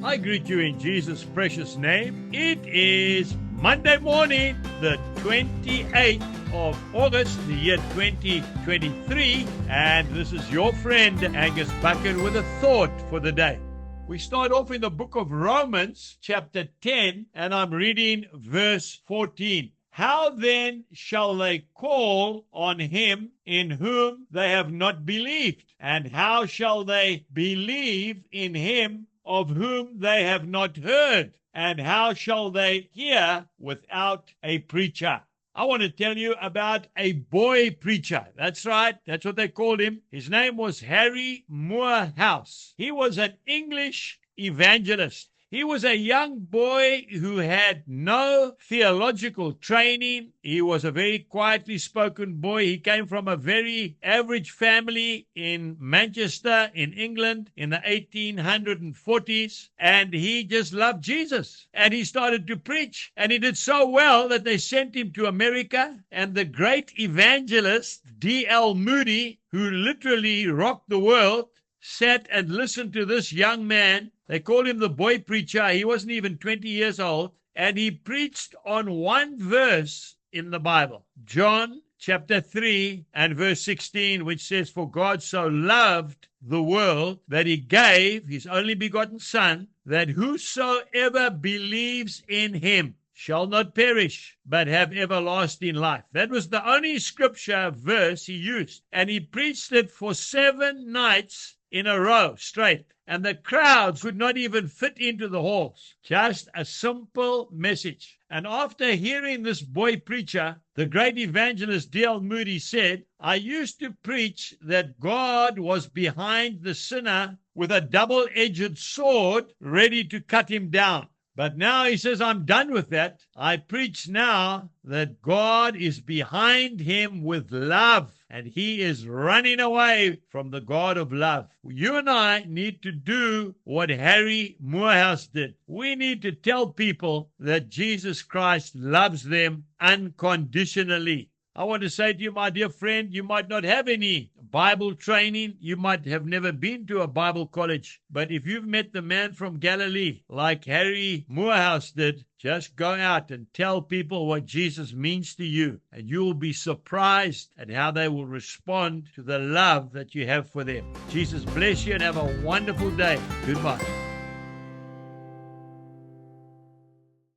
I greet you in Jesus' precious name. It is Monday morning, the 28th of August, the year 2023, and this is your friend Angus Buchan with a thought for the day. We start off in the book of Romans, chapter 10, and I'm reading verse 14. How then shall they call on him in whom they have not believed? And how shall they believe in him of whom they have not heard? And how shall they hear without a preacher? I want to tell you about a boy preacher. That's right. That's what they called him. His name was Harry Moorhouse. He was an English evangelist. He was a young boy who had no theological training. He was a very quietly spoken boy. He came from a very average family in Manchester, in England, in the 1840s. And he just loved Jesus. And he started to preach. And he did so well that they sent him to America. And the great evangelist, D.L. Moody, who literally rocked the world, sat and listened to this young man. They called him the boy preacher. He wasn't even 20 years old. And he preached on one verse in the Bible, John chapter 3 and verse 16, which says, For God so loved the world that he gave his only begotten Son, that whosoever believes in him shall not perish, but have everlasting life. That was the only scripture verse he used. And he preached it for 7 nights in a row, straight. And the crowds could not even fit into the halls. Just a simple message. And after hearing this boy preacher, the great evangelist D.L. Moody said, I used to preach that God was behind the sinner with a double-edged sword ready to cut him down. But now he says, I'm done with that. I preach now that God is behind him with love, and he is running away from the God of love. You and I need to do what Harry Moorhouse did. We need to tell people that Jesus Christ loves them unconditionally. I want to say to you, my dear friend, you might not have any Bible training. You might have never been to a Bible college. But if you've met the man from Galilee, like Harry Moorhouse did, just go out and tell people what Jesus means to you. And you will be surprised at how they will respond to the love that you have for them. Jesus bless you and have a wonderful day. Goodbye.